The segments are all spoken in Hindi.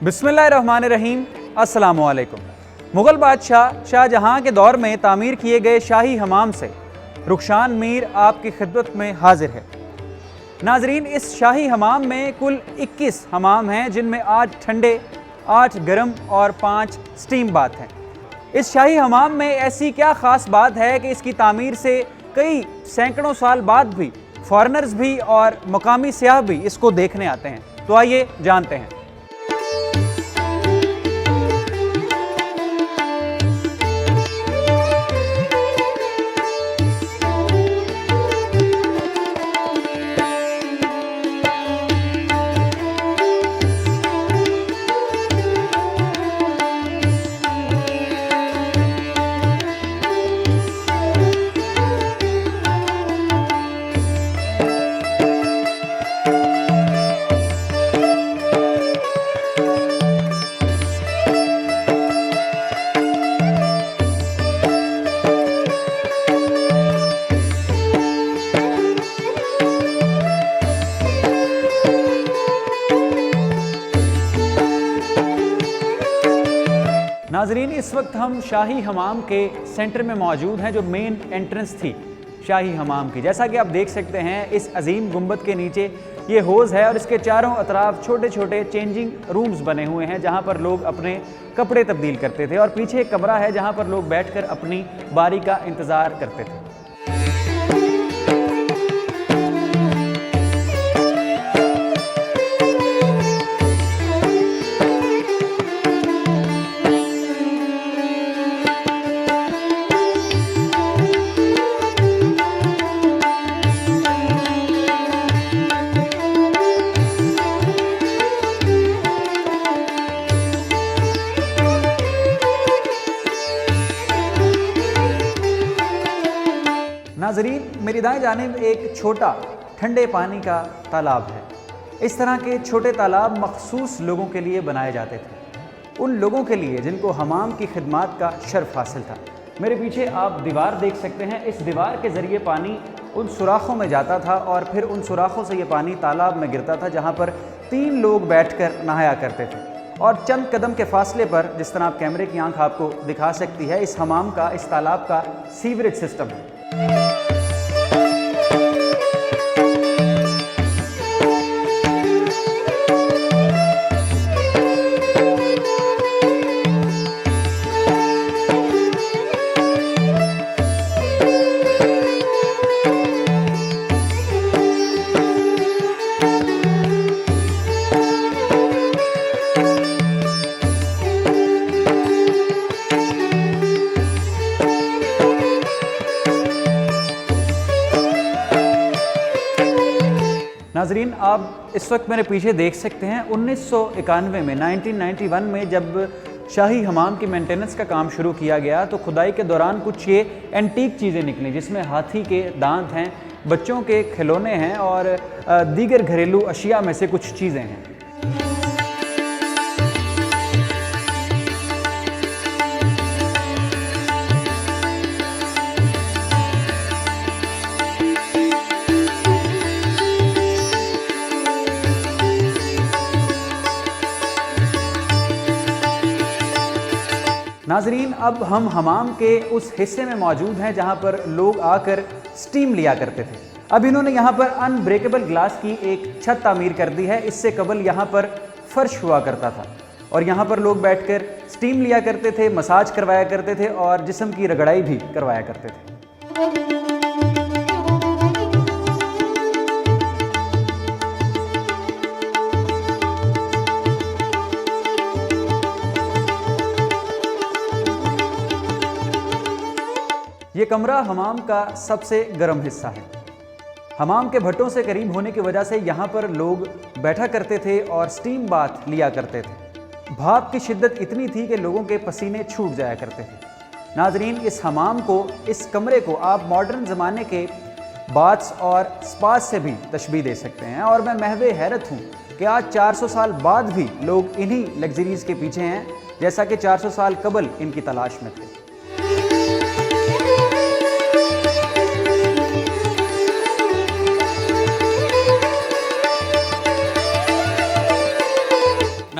बिस्मिल्लाहिर्रहमानिर्रहीम। अस्सलामुअलैकुम। मुग़ल बादशाह शाहजहां के दौर में तामीर किए गए शाही हमाम से रुखशान मीर आपकी खिदमत में हाजिर है। नाजरीन, इस शाही हमाम में कुल 21 हमाम हैं, जिनमें 8 ठंडे, 8 गर्म और 5 स्टीम बाथ हैं। इस शाही हमाम में ऐसी क्या ख़ास बात है कि इसकी तामीर से कई सैकड़ों साल बाद भी फॉरेनर्स भी और मकामी सियाह भी इसको देखने आते हैं। तो आइए जानते हैं। नाजरीन, इस वक्त हम शाही हमाम के सेंटर में मौजूद हैं, जो मेन एंट्रेंस थी शाही हमाम की। जैसा कि आप देख सकते हैं, इस अजीम गुंबद के नीचे ये हौज़ है और इसके चारों अतराफ छोटे छोटे चेंजिंग रूम्स बने हुए हैं, जहां पर लोग अपने कपड़े तब्दील करते थे। और पीछे एक कमरा है जहां पर लोग बैठकर अपनी बारी का इंतज़ार करते थे। नाजरीन, मेरी दाएं जानिब एक छोटा ठंडे पानी का तालाब है। इस तरह के छोटे तालाब मखसूस लोगों के लिए बनाए जाते थे, उन लोगों के लिए जिनको हमाम की खिदमत का शर्फ हासिल था। मेरे पीछे आप दीवार देख सकते हैं। इस दीवार के ज़रिए पानी उन सुराखों में जाता था और फिर उन सुराखों से ये पानी तालाब में गिरता था, जहाँ पर 3 लोग बैठकर नहाया करते थे। और चंद कदम के फासले पर, जिस तरह आप कैमरे की आंख आपको दिखा सकती है, इस हमाम का, इस तालाब का सीवरेज सिस्टम है। नाजरीन, आप इस वक्त मेरे पीछे देख सकते हैं 1991 में 1991 में जब शाही हमाम की मेंटेनेंस का काम शुरू किया गया, तो खुदाई के दौरान कुछ ये एंटीक चीज़ें निकली, जिसमें हाथी के दांत हैं, बच्चों के खिलौने हैं और दीगर घरेलू अशिया में से कुछ चीज़ें हैं। नाजरीन, अब हम हमाम के उस हिस्से में मौजूद हैं जहां पर लोग आकर स्टीम लिया करते थे। अब इन्होंने यहां पर अनब्रेकेबल ग्लास की एक छत तामीर कर दी है। इससे कबल यहां पर फर्श हुआ करता था और यहां पर लोग बैठकर स्टीम लिया करते थे, मसाज करवाया करते थे और जिस्म की रगड़ाई भी करवाया करते थे। ये कमरा हमाम का सबसे गर्म हिस्सा है। हमाम के भट्टों से करीब होने की वजह से यहाँ पर लोग बैठा करते थे और स्टीम बाथ लिया करते थे। भाप की शिद्दत इतनी थी कि लोगों के पसीने छूट जाया करते थे। नाजरीन, इस हमाम को, इस कमरे को आप मॉडर्न ज़माने के बाथ्स और स्पास से भी तशबीह दे सकते हैं। और मैं महवे हैरत हूँ कि आज 400 साल बाद भी लोग इन्हीं लग्जरीज़ के पीछे हैं, जैसा कि 400 साल कबल इनकी तलाश में थे।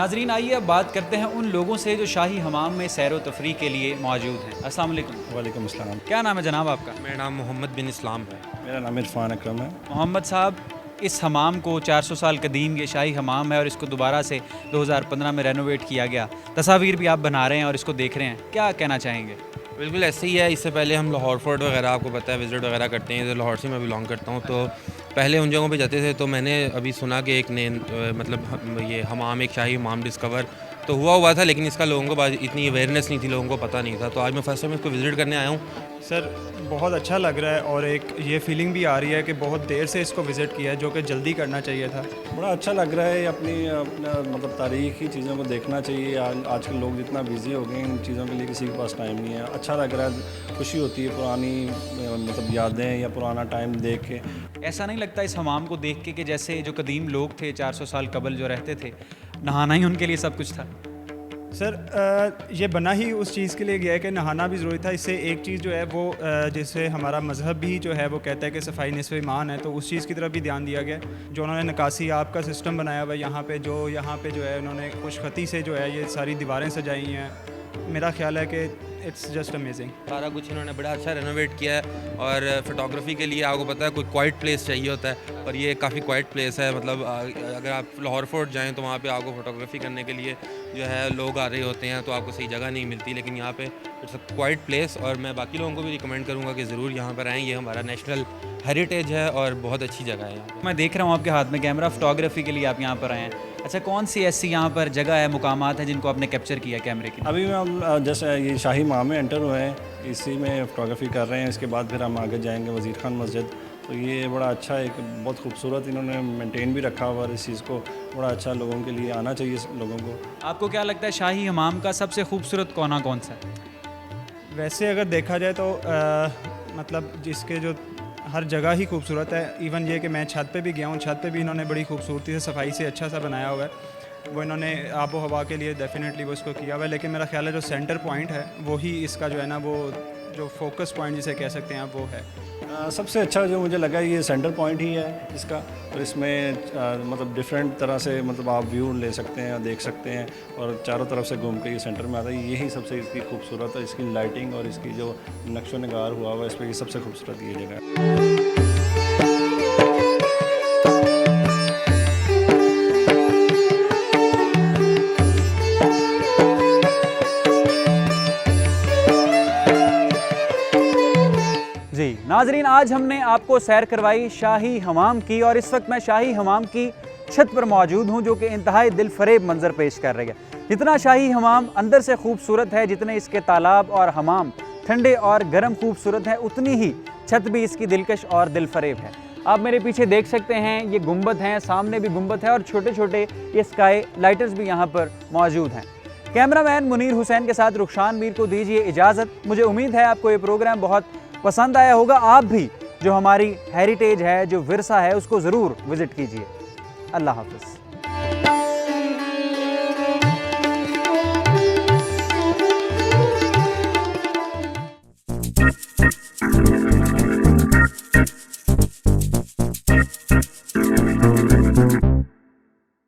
नाजरीन, आइए अब बात करते हैं उन लोगों से जो शाही हमाम में सैर व तफरी के लिए मौजूद हैं। अस्सलाम वालेकुम। वालेकुम अस्सलाम। क्या नाम है जनाब आपका? मेरा नाम मोहम्मद बिन इस्लाम है। मेरा नाम इरफान अकरम है। मोहम्मद साहब, इस हमाम को 400 साल कदीम ये शाही हमाम है और इसको दोबारा से 2015 में रेनोवेट किया गया। तस्वीर भी आप बना रहे हैं और इसको देख रहे हैं, क्या कहना चाहेंगे? बिल्कुल ऐसे ही है। इससे पहले हम लाहौर फोर्ट वगैरह, आपको पता है, विज़िट वगैरह करते हैं। तो लाहौर से मैं बिलोंग करता हूँ, तो पहले उन जगहों पे जाते थे। तो मैंने अभी सुना कि एक ने मतलब ये हमाम, एक शाही हमाम डिस्कवर तो हुआ था, लेकिन इसका लोगों को इतनी अवेयरनेस नहीं थी, लोगों को पता नहीं था। तो आज मैं फर्स्ट टाइम इसको विज़िट करने आया हूँ। सर बहुत अच्छा लग रहा है और एक ये फीलिंग भी आ रही है कि बहुत देर से इसको विज़िट किया है, जो कि जल्दी करना चाहिए था। बड़ा अच्छा लग रहा है। अपना मतलब तारीख़ी चीज़ों को देखना चाहिए। आजकल लोग जितना बिज़ी हो गए, इन चीज़ों के लिए किसी के पास टाइम नहीं है। अच्छा लग रहा है, खुशी होती है पुरानी मतलब यादें या पुराना टाइम देख के। ऐसा नहीं लगता इस हमाम को देख के कि जैसे जो कदीम लोग थे 400 साल कबल जो रहते थे, नहाना ही उनके लिए सब कुछ था? सर ये बना ही उस चीज़ के लिए गया है कि नहाना भी ज़रूरी था। इससे एक चीज़ जो है वो जैसे हमारा मज़हब भी जो है वो कहता है कि सफाई निस्फ़ ईमान है, तो उस चीज़ की तरफ भी ध्यान दिया गया। जो उन्होंने नकासी आप का सिस्टम बनाया हुआ है यहाँ पे जो है उन्होंने खुशखती से जो है ये सारी दीवारें सजाई हैं। मेरा ख्याल है कि इट्स जस्ट अमेजिंग। सारा कुछ इन्होंने बड़ा अच्छा रेनोवेट किया है। और फोटोग्राफी के लिए आपको पता है कोई क्वाइट प्लेस चाहिए होता है, और ये काफ़ी क्वाइट प्लेस है। मतलब अगर आप लाहौर फोर्ट जाएँ तो वहाँ पे आपको फ़ोटोग्राफी करने के लिए जो है लोग आ रहे होते हैं, तो आपको सही जगह नहीं मिलती। लेकिन यहाँ पे इट्स अ क्वाइट प्लेस, और मैं बाकी लोगों को भी रिकमेंड करूँगा कि ज़रूर यहाँ पर आएँ। ये हमारा नेशनल हेरिटेज है और बहुत अच्छी जगह है यहाँ पे। मैं देख रहा हूँ आपके हाथ में कैमरा, फोटोग्राफी के लिए आप यहाँ पर आए हैं। अच्छा, कौन सी ऐसी यहाँ पर जगह है, मुकामात है जिनको आपने कैप्चर किया कैमरे के? अभी हम जैसे ये शाही हमाम में एंटर हुए हैं, इसी में फ़ोटोग्राफी कर रहे हैं। इसके बाद फिर हम आगे जाएंगे वज़ीर खान मस्जिद। तो ये बड़ा अच्छा, एक बहुत खूबसूरत इन्होंने मेंटेन भी रखा हुआ है इस चीज़ को। बड़ा अच्छा, लोगों के लिए आना चाहिए लोगों को। आपको क्या लगता है शाही हमाम का सबसे खूबसूरत कोना कौन सा है? वैसे अगर देखा जाए तो मतलब जिसके जो हर जगह ही खूबसूरत है। इवन ये कि मैं छत पे भी गया हूँ, छत पे भी इन्होंने बड़ी खूबसूरती से सफाई से अच्छा सा बनाया हुआ है। वो इन्होंने आबो हवा के लिए डेफिनेटली वो इसको किया हुआ है। लेकिन मेरा ख्याल है जो सेंटर पॉइंट है वो ही इसका जो है ना, वो जो फोकस पॉइंट जिसे कह सकते हैं आप, वो है। सबसे अच्छा जो मुझे लगा ये सेंटर पॉइंट ही है इसका। और इसमें मतलब डिफरेंट तरह से मतलब आप व्यू ले सकते हैं, देख सकते हैं, और चारों तरफ से घूम के ये सेंटर में आता है। यही सबसे इसकी खूबसूरत है, इसकी लाइटिंग और इसकी जो नक्शो नगार हुआ हुआ है इस पर, ये सबसे खूबसूरत ये जगह है। जी नाजरीन, आज हमने आपको सैर करवाई शाही हमाम की, और इस वक्त मैं शाही हमाम की छत पर मौजूद हूं, जो कि इंतहाई दिल फरेब मंजर पेश कर रही है। जितना शाही हमाम अंदर से खूबसूरत है, जितने इसके तालाब और हमाम ठंडे और गर्म खूबसूरत हैं, उतनी ही छत भी इसकी दिलकश और दिल फरेब है। आप मेरे पीछे देख सकते हैं, ये गुंबद हैं, सामने भी गुंबद है, और छोटे छोटे ये स्काई लाइटर्स भी यहाँ पर मौजूद हैं। कैमरामैन मुनीर हुसैन के साथ रुखशान मीर को दीजिए इजाज़त। मुझे उम्मीद है आपको ये प्रोग्राम बहुत पसंद आया होगा। आप भी जो हमारी हेरिटेज है, जो विरसा है, उसको ज़रूर विज़िट कीजिए। अल्लाह हाफ़िज़।